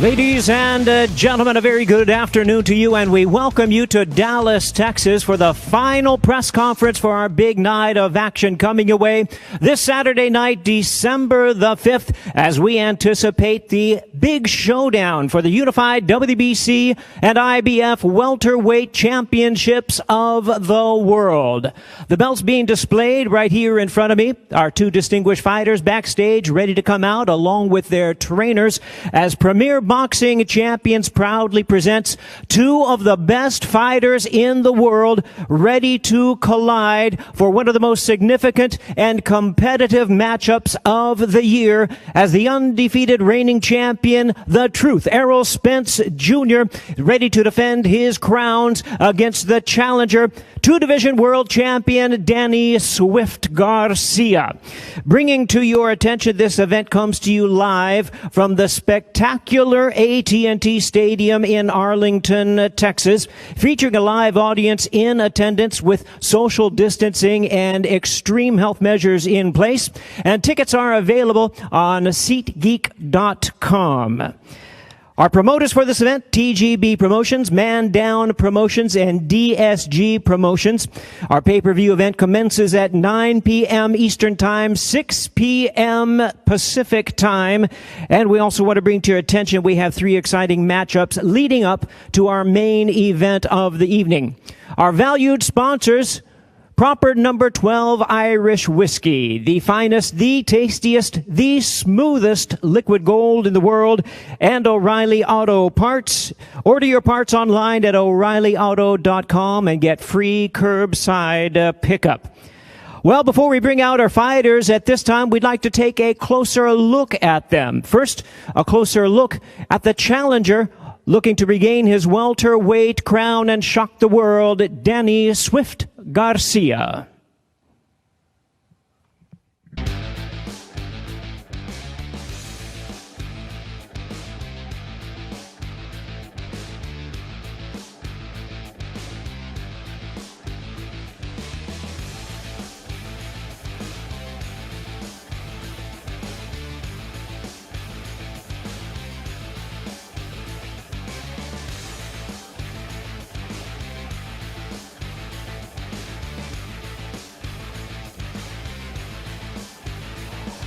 Ladies and gentlemen, a very good afternoon to you, and we welcome you to Dallas, Texas for the final press conference for our big night of action coming your way this Saturday night, December the 5th, as we anticipate the big showdown for the unified WBC and IBF welterweight championships of the world. The belts being displayed right here in front of me. Our two distinguished fighters backstage ready to come out along with their trainers as Premier Boxing Champions proudly presents two of the best fighters in the world ready to collide for one of the most significant and competitive matchups of the year as the undefeated reigning champion, The Truth, Errol Spence Jr., ready to defend his crowns against the challenger, two-division world champion Danny Swift Garcia. Bringing to your attention, this event comes to you live from the spectacular AT&T Stadium in Arlington, Texas, featuring a live audience in attendance with social distancing and extreme health measures in place. And tickets are available on SeatGeek.com. Our promoters for this event, TGB Promotions, Man Down Promotions, and DSG Promotions. Our pay-per-view event commences at 9 p.m. Eastern Time, 6 p.m. Pacific Time. And we also want to bring to your attention, we have three exciting matchups leading up to our main event of the evening. Our valued sponsors: Proper Number 12 Irish Whiskey, the finest, the tastiest, the smoothest liquid gold in the world, and O'Reilly Auto Parts. Order your parts online at O'ReillyAuto.com and get free curbside pickup. Well, before we bring out our fighters at this time, we'd like to take a closer look at them. First, a closer look at the challenger looking to regain his welterweight crown and shock the world, Danny Swift Garcia.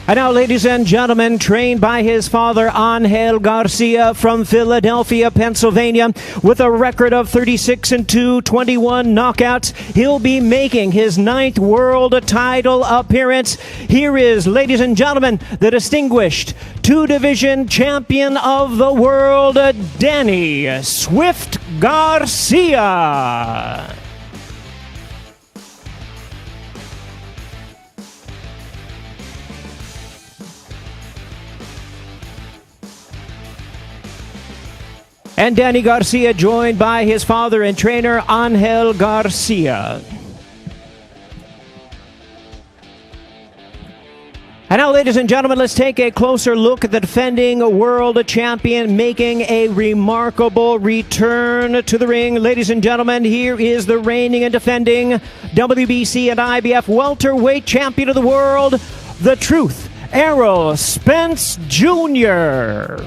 And now, ladies and gentlemen, trained by his father, Angel Garcia from Philadelphia, Pennsylvania, with a record of 36-2, 21 knockouts, he'll be making his 9th world title appearance. Here is, ladies and gentlemen, the distinguished two-division champion of the world, Danny Swift Garcia. And Danny Garcia joined by his father and trainer, Angel Garcia. And now, ladies and gentlemen, let's take a closer look at the defending world champion making a remarkable return to the ring. Ladies and gentlemen, here is the reigning and defending WBC and IBF welterweight champion of the world, The Truth, Errol Spence Jr.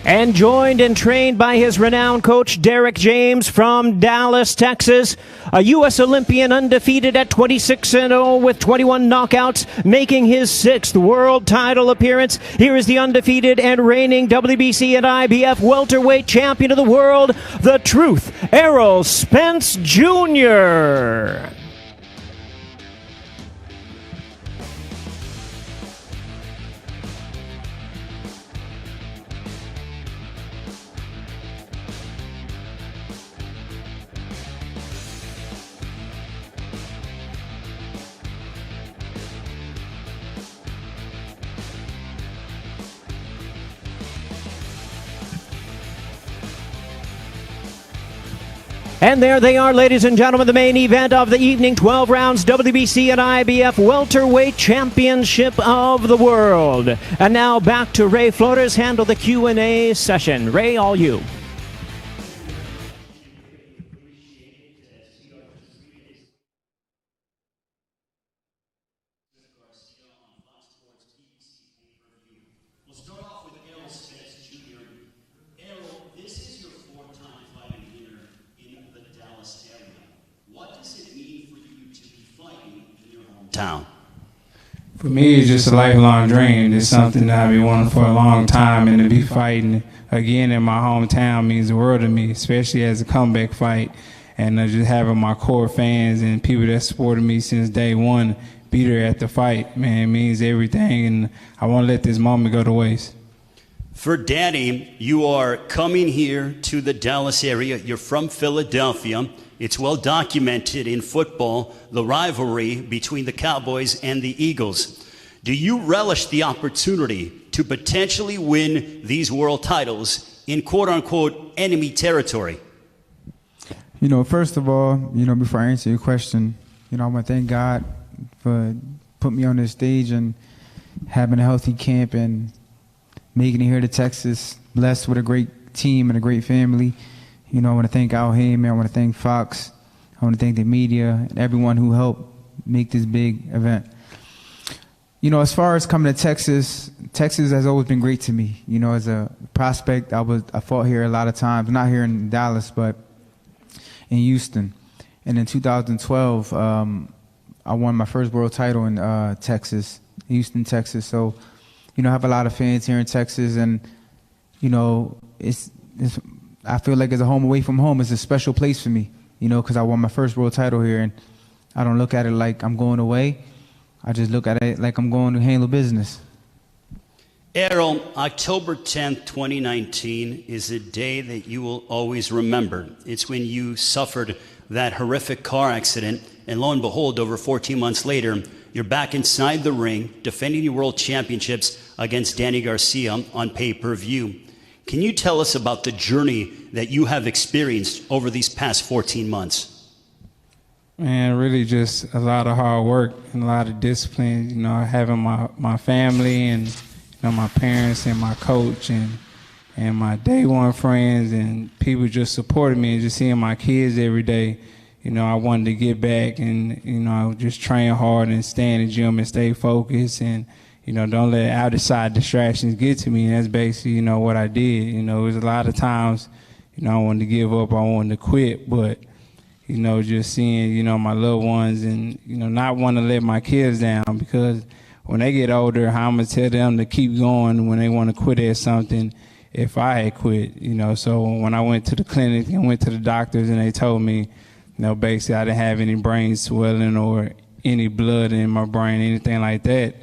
And joined and trained by his renowned coach, Derek James from Dallas, Texas. A U.S. Olympian, undefeated at 26-0 with 21 knockouts, making his 6th world title appearance. Here is the undefeated and reigning WBC and IBF welterweight champion of the world, The Truth, Errol Spence Jr. And there they are, ladies and gentlemen, the main event of the evening, 12 rounds, WBC and IBF Welterweight Championship of the World. And now back to Ray Flores, handle the Q&A session. Ray, all you. We'll start off with Errol Spence Jr. Errol, this is your fourth time fighting here in the Dallas area. What does it mean for you to be fighting in your hometown? For me, it's just a lifelong dream. It's something that I've been wanting for a long time, and to be fighting again in my hometown means the world to me, especially as a comeback fight. And just having my core fans and people that supported me since day one be there at the fight, man, it means everything, and I won't let this moment go to waste. For Danny, you are coming here to the Dallas area. You're from Philadelphia. It's well documented in football, the rivalry between the Cowboys and the Eagles. Do you relish the opportunity to potentially win these world titles in quote-unquote enemy territory? You know, first of all, before I answer your question, I want to thank God for putting me on this stage and having a healthy camp and making it here to Texas, blessed with a great team and a great family. I want to thank Al Heyman, I want to thank Fox, I want to thank the media and everyone who helped make this big event. As far as coming to Texas, Texas has always been great to me. As a prospect, I fought here a lot of times, not here in Dallas, but in Houston. And in 2012, I won my first world title in Texas, Houston, Texas. So, I have a lot of fans here in Texas, and I feel like it's a home away from home. It's a special place for me, because I won my first world title here, and I don't look at it like I'm going away. I just look at it like I'm going to handle business. Errol, October 10th, 2019 is a day that you will always remember. It's when you suffered that horrific car accident, and lo and behold, over 14 months later, you're back inside the ring defending your world championships against Danny Garcia on pay-per-view. Can you tell us about the journey that you have experienced over these past 14 months? Man, really just a lot of hard work and a lot of discipline, having my family and my parents and my coach and my day one friends and people just supported me, and just seeing my kids every day. I wanted to get back and, I would just train hard and stay in the gym and stay focused and, don't let outside distractions get to me. And that's basically, what I did. It was a lot of times, I wanted to give up, I wanted to quit, but, just seeing, my loved ones and, not wanting to let my kids down, because when they get older, how I'm going to tell them to keep going when they want to quit at something if I had quit, So when I went to the clinic and went to the doctors and they told me, basically I didn't have any brain swelling or any blood in my brain, anything like that,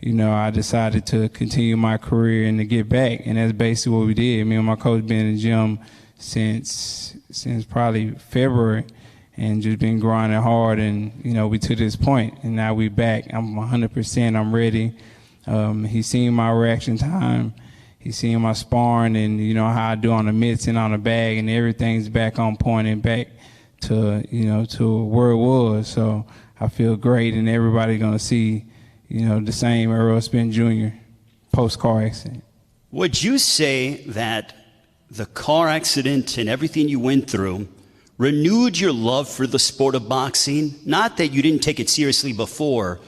I decided to continue my career and to get back. And that's basically what we did. Me and my coach been in the gym since probably February and just been grinding hard. And, we to this point, and now we back. I'm 100%. I'm ready. He's seen my reaction time. He's seen my sparring and, how I do on the mitts and on the bag, and everything's back on point and back to, to where it was. So I feel great, and everybody's going to see, the same Errol Spence Jr. post-car accident. Would you say that the car accident and everything you went through renewed your love for the sport of boxing? Not that you didn't take it seriously before,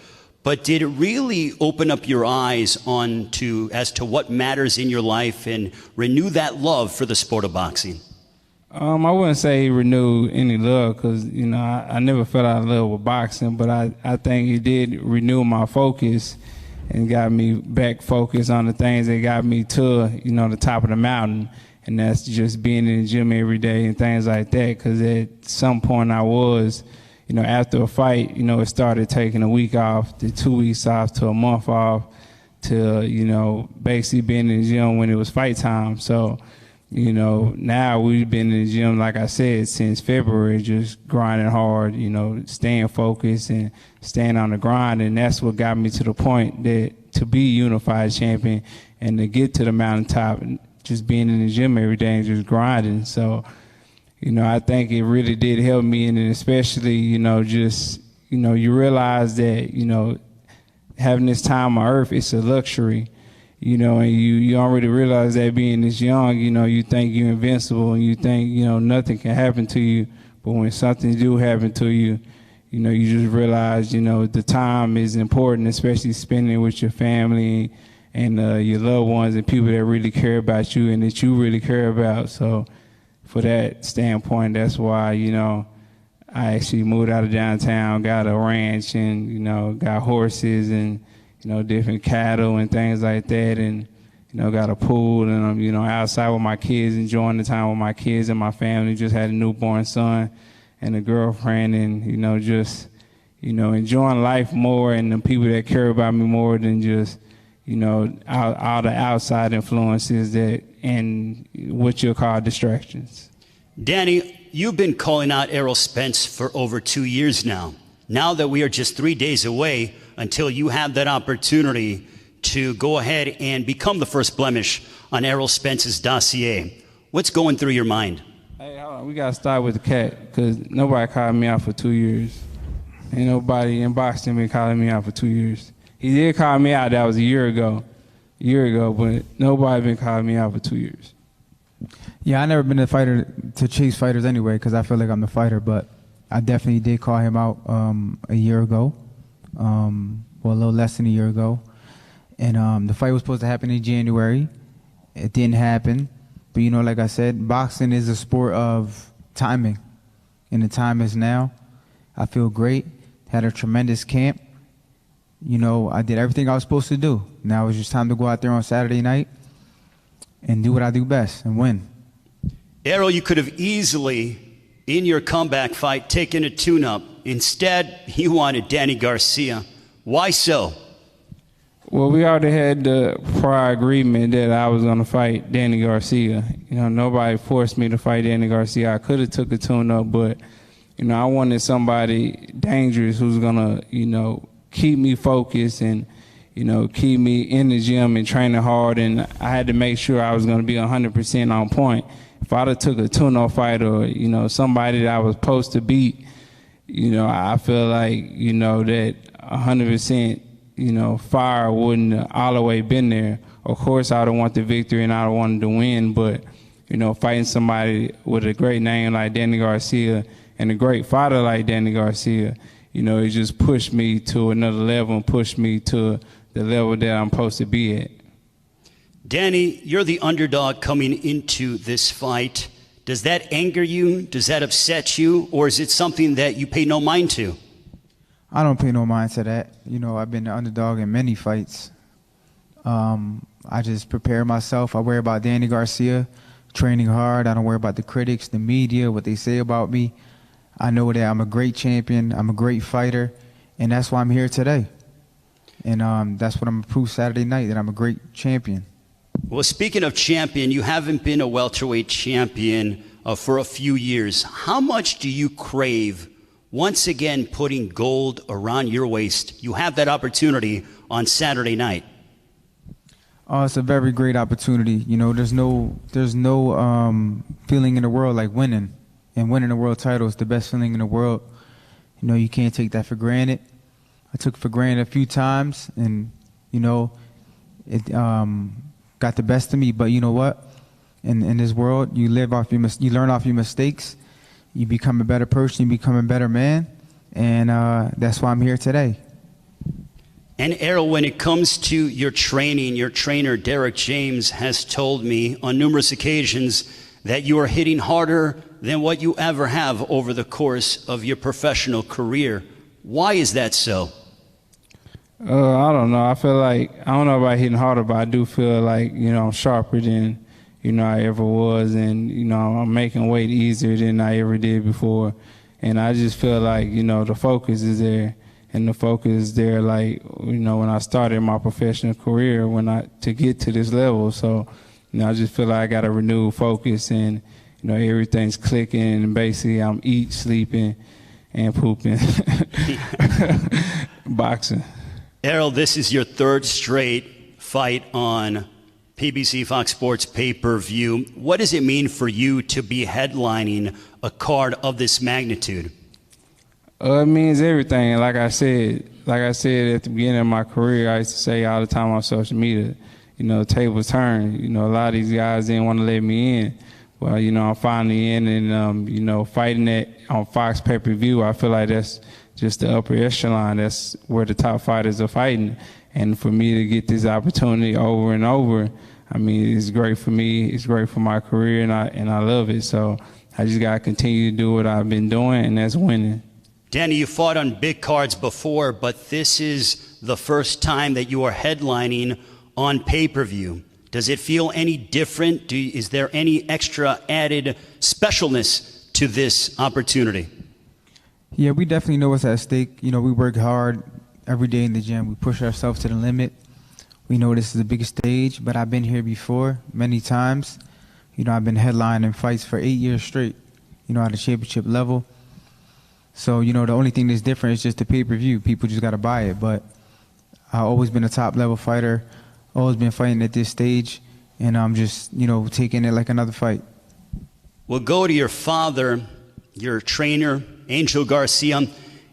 but did it really open up your eyes as to what matters in your life and renew that love for the sport of boxing? I wouldn't say renew any love, because, I never fell out of love with boxing, but I think it did renew my focus and got me back focused on the things that got me to, the top of the mountain. And that's just being in the gym every day and things like that, because at some point I was, after a fight, it started taking a week off, to 2 weeks off, to a month off, to, basically being in the gym when it was fight time. So, now we've been in the gym, like I said, since February, just grinding hard, staying focused and staying on the grind. And that's what got me to the point that to be unified champion and to get to the mountaintop, just being in the gym every day and just grinding. So, I think it really did help me, and especially, just, you realize that, having this time on earth, it's a luxury, and you don't really realize that being this young, you think you're invincible and you think, nothing can happen to you. But when something do happen to you, you just realize, the time is important, especially spending it with your family and your loved ones and people that really care about you and that you really care about. So for that standpoint, that's why, I actually moved out of downtown, got a ranch and, got horses and, different cattle and things like that, and, got a pool, and I'm, outside with my kids, enjoying the time with my kids and my family. Just had a newborn son and a girlfriend, and, just, enjoying life more and the people that care about me more than just, all the outside influences that and what you'll call distractions. Danny, you've been calling out Errol Spence for over 2 years now. Now that we are just 3 days away until you have that opportunity to go ahead and become the first blemish on Errol Spence's dossier, what's going through your mind? Hey, hold on. We got to start with the cat, because nobody called me out for 2 years. Ain't nobody in boxing been calling me out for 2 years. He did call me out. That was a year ago, but nobody been calling me out for 2 years. Yeah, I never been a fighter to chase fighters anyway, because I feel like I'm the fighter, but I definitely did call him out a year ago, well, a little less than a year ago. And the fight was supposed to happen in January. It didn't happen. But, like I said, boxing is a sport of timing, and the time is now. I feel great. Had a tremendous camp. I did everything I was supposed to do. Now it's just time to go out there on Saturday night and do what I do best and win. Errol, you could have easily, in your comeback fight, taken a tune-up. Instead, you wanted Danny Garcia. Why so? Well, we already had the prior agreement that I was going to fight Danny Garcia. Nobody forced me to fight Danny Garcia. I could have took a tune-up, but, I wanted somebody dangerous who's going to, keep me focused and, keep me in the gym and training hard. And I had to make sure I was going to be 100% on point. If I'd have took a tune-up fight or, somebody that I was supposed to beat, I feel like, that 100%, fire wouldn't have all the way been there. Of course, I don't want the victory and I don't want to win, but, fighting somebody with a great name like Danny Garcia and a great fighter like Danny Garcia, it just pushed me to another level and pushed me to the level that I'm supposed to be at. Danny, you're the underdog coming into this fight. Does that anger you? Does that upset you? Or is it something that you pay no mind to? I don't pay no mind to that. I've been the underdog in many fights. I just prepare myself. I worry about Danny Garcia, training hard. I don't worry about the critics, the media, what they say about me. I know that I'm a great champion. I'm a great fighter. And that's why I'm here today. And that's what I'm going to prove Saturday night, that I'm a great champion. Well, speaking of champion, you haven't been a welterweight champion for a few years. How much do you crave once again putting gold around your waist? You have that opportunity on Saturday night. Oh, it's a very great opportunity. There's no feeling in the world like winning. And winning a world title is the best feeling in the world. You can't take that for granted. I took it for granted a few times, and, it got the best of me. But you know what? In this world, you learn off your mistakes. You become a better person. You become a better man. And that's why I'm here today. And Errol, when it comes to your training, your trainer, Derek James, has told me on numerous occasions that you are hitting harder than what you ever have over the course of your professional career. Why is that so? I don't know. I feel like, I don't know about hitting harder, but I do feel like, I'm sharper than, I ever was. And, I'm making weight easier than I ever did before. And I just feel like, the focus is there. And the focus is there, like, when I started my professional career, to get to this level. So, I just feel like I got a renewed focus and, everything's clicking, and basically I'm eating, sleeping, and pooping. Boxing. Errol, this is your third straight fight on PBC Fox Sports pay-per-view. What does it mean for you to be headlining a card of this magnitude? It means everything. Like I said at the beginning of my career, I used to say all the time on social media, tables turn. A lot of these guys didn't want to let me in. Well, I'm finally in, and fighting it on Fox pay-per-view, I feel like that's just the upper echelon. That's where the top fighters are fighting. And for me to get this opportunity over and over, I mean, it's great for me. It's great for my career, and I love it. So I just got to continue to do what I've been doing, and that's winning. Danny, you fought on big cards before, but this is the first time that you are headlining on pay-per-view. Does it feel any different? Is there any extra added specialness to this opportunity? Yeah, we definitely know what's at stake. We work hard every day in the gym. We push ourselves to the limit. We know this is the biggest stage, but I've been here before many times. I've been headlining fights for 8 years straight, at a championship level. So, the only thing that's different is just the pay-per-view. People just got to buy it. But I've always been a top-level fighter, always been fighting at this stage, and I'm just, taking it like another fight. We'll go to your father, your trainer, Angel Garcia.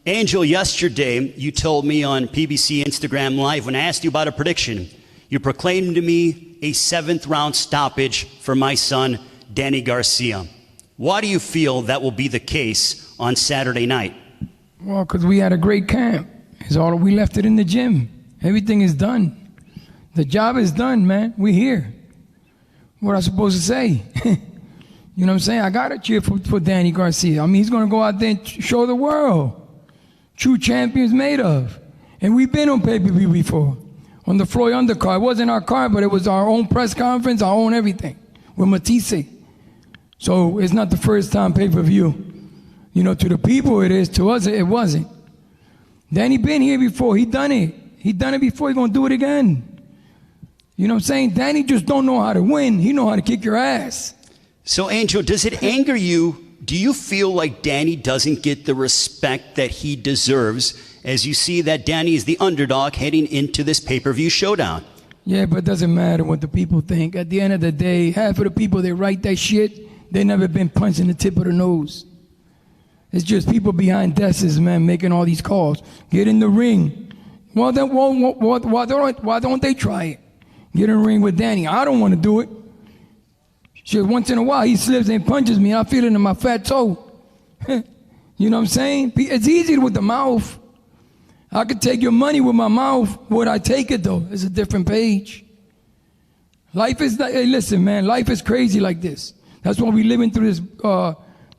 Angel, yesterday you told me on PBC Instagram Live, when I asked you about a prediction, you proclaimed to me a 7th-round stoppage for my son, Danny Garcia. Why do you feel that will be the case on Saturday night? Well, because we had a great camp. It's all we left it in the gym. Everything is done. The job is done, man. We're here. What am I supposed to say? You know what I'm saying? I got to cheer for Danny Garcia. I mean, he's going to go out there and show the world. True champions made of. And we've been on pay-per-view before. On the Floyd undercard. It wasn't our card, but it was our own press conference, our own everything. With Matisse. So it's not the first time pay-per-view. To the people it is. To us, it wasn't. Danny been here before. He done it. He done it before. He's going to do it again. You know what I'm saying? Danny just don't know how to win. He know how to kick your ass. So, Angel, does it anger you? Do you feel like Danny doesn't get the respect that he deserves as you see that Danny is the underdog heading into this pay-per-view showdown? Yeah, but it doesn't matter what the people think. At the end of the day, half of the people that write that shit, they never been punched in the tip of the nose. It's just people behind desks, man, making all these calls. Get in the ring. Well, then, why don't they try it? Get in the ring with Danny. I don't want to do it. Shit, once in a while, he slips and punches me, and I feel it in my fat toe. You know what I'm saying? It's easy with the mouth. I could take your money with my mouth. Would I take it, though? It's a different page. Life is, hey, listen, man, life is crazy like this. That's why we're living through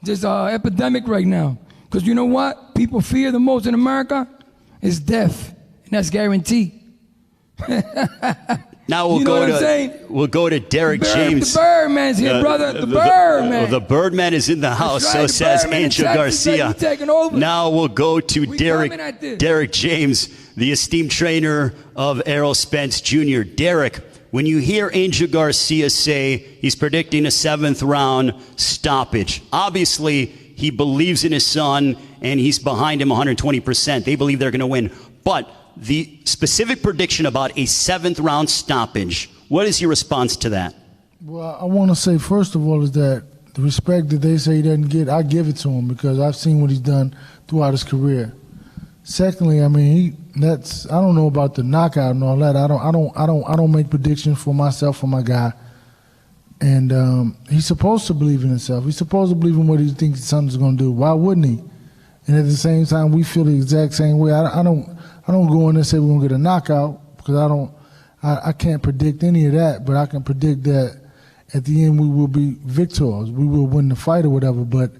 this epidemic right now. Because you know what? People fear the most in America is death, and that's guaranteed. Now we'll go to Derek James. The Birdman's here, brother. The Birdman. The Birdman is in the house, right, so says Angel Garcia. Now we'll go to Derek James, the esteemed trainer of Errol Spence Jr. Derek, when you hear Angel Garcia say he's predicting a 7th-round stoppage, obviously he believes in his son and he's behind him 120%. They believe they're going to win. But the specific prediction about a 7th-round stoppage, what is your response to that? Well, I want to say, first of all, is that the respect that they say he doesn't get, I give it to him because I've seen what he's done throughout his career. Secondly, I mean, I don't know about the knockout and all that. I don't make predictions for myself or my guy. And he's supposed to believe in himself. He's supposed to believe in what he thinks his son's going to do. Why wouldn't he? And at the same time, we feel the exact same way. I don't go in and say we're going to get a knockout because I can't predict any of that, but I can predict that at the end we will be victors. We will win the fight or whatever, but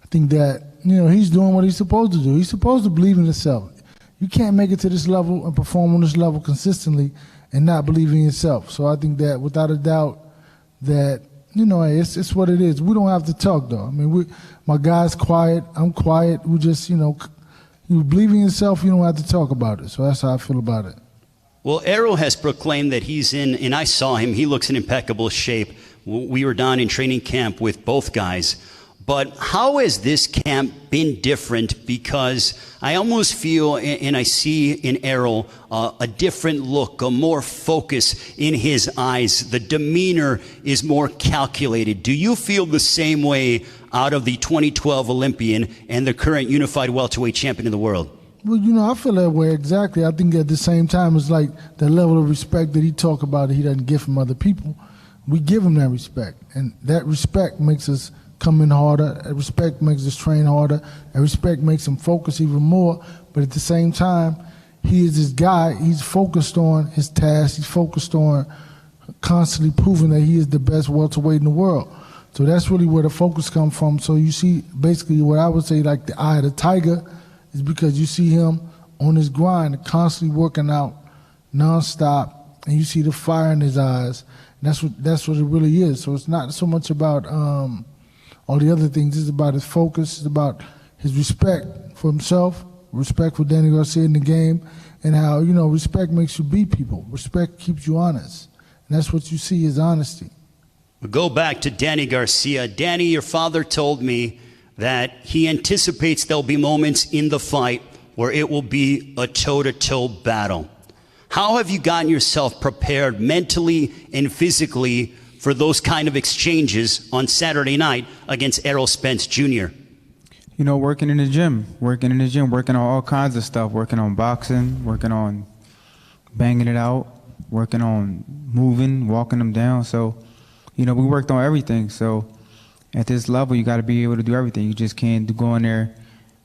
I think that, he's doing what he's supposed to do. He's supposed to believe in himself. You can't make it to this level and perform on this level consistently and not believe in yourself. So I think that without a doubt that, it's what it is. We don't have to talk, though. I mean, my guy's quiet. I'm quiet. We just, you believe in yourself, you don't have to talk about it. So that's how I feel about it. Well, Errol has proclaimed that he's in, and I saw him, he looks in impeccable shape. We were down in training camp with both guys. But how has this camp been different? Because I almost feel, and I see in Errol, a different look, a more focus in his eyes. The demeanor is more calculated. Do you feel the same way out of the 2012 Olympian and the current unified welterweight champion of the world? Well, I feel that way exactly. I think at the same time, it's like the level of respect that he talk about that he doesn't get from other people. We give him that respect, and that respect makes us come in harder. That respect makes us train harder. That respect makes him focus even more. But at the same time, he is this guy. He's focused on his task. He's focused on constantly proving that he is the best welterweight in the world. So that's really where the focus comes from. So you see, basically, what I would say, like the eye of the tiger, is because you see him on his grind, constantly working out, nonstop, and you see the fire in his eyes. And that's what it really is. So it's not so much about all the other things. It's about his focus. It's about his respect for himself, respect for Danny Garcia in the game, and how, respect makes you beat people. Respect keeps you honest. And that's what you see is honesty. We'll go back to Danny Garcia. Danny, your father told me that he anticipates there'll be moments in the fight where it will be a toe-to-toe battle. How have you gotten yourself prepared mentally and physically for those kind of exchanges on Saturday night against Errol Spence Jr.? Working in the gym, working on all kinds of stuff, working on boxing, working on banging it out, working on moving, walking them down. So, we worked on everything. So at this level, you got to be able to do everything. You just can't go in there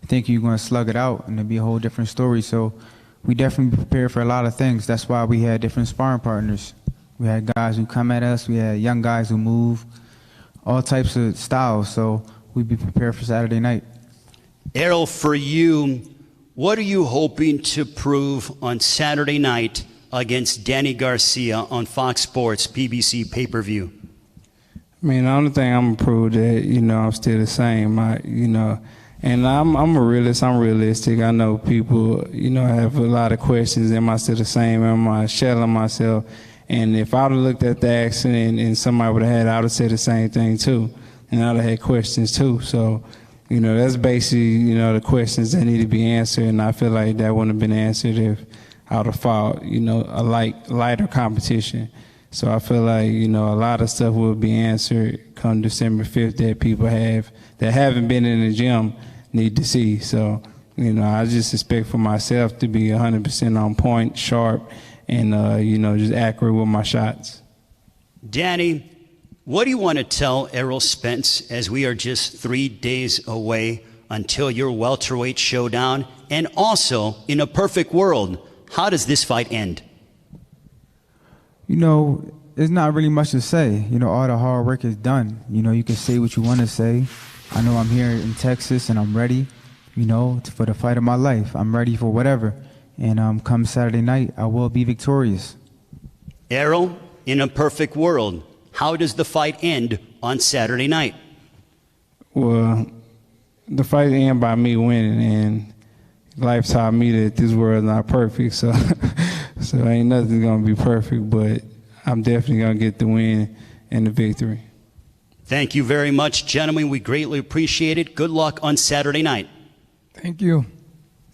thinking you're going to slug it out and it'll be a whole different story. So we definitely prepared for a lot of things. That's why we had different sparring partners. We had guys who come at us. We had young guys who move, all types of styles. So we'd be prepared for Saturday night. Errol, for you, what are you hoping to prove on Saturday night against Danny Garcia on Fox Sports PBC pay-per-view? I mean, the only thing I'm gonna prove that, I'm still the same. And I'm a realist. I'm realistic. I know people, have a lot of questions. Am I still the same? Am I shelling myself? And if I would have looked at the accident and somebody would have had, I would have said the same thing too. And I would have had questions too. So, that's basically, the questions that need to be answered. And I feel like that wouldn't have been answered if I would have fought, a lighter competition. So I feel like, a lot of stuff will be answered come December 5th that people that haven't been in the gym need to see. So, I just expect for myself to be 100% on point, sharp, and, just accurate with my shots. Danny, what do you want to tell Errol Spence as we are just 3 days away until your welterweight showdown? And also, in a perfect world, how does this fight end? There's not really much to say. All the hard work is done. You can say what you want to say. I know I'm here in Texas and I'm ready, for the fight of my life. I'm ready for whatever. And come Saturday night, I will be victorious. Errol, in a perfect world, how does the fight end on Saturday night? Well, the fight ends by me winning, and life taught me that this world is not perfect. So ain't nothing going to be perfect, but I'm definitely going to get the win and the victory. Thank you very much, gentlemen. We greatly appreciate it. Good luck on Saturday night. Thank you.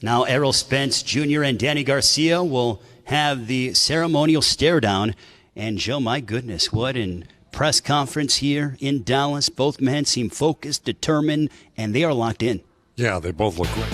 Now, Errol Spence Jr. and Danny Garcia will have the ceremonial stare down. And Joe, my goodness, what an press conference here in Dallas. Both men seem focused, determined, and they are locked in. Yeah, they both look great.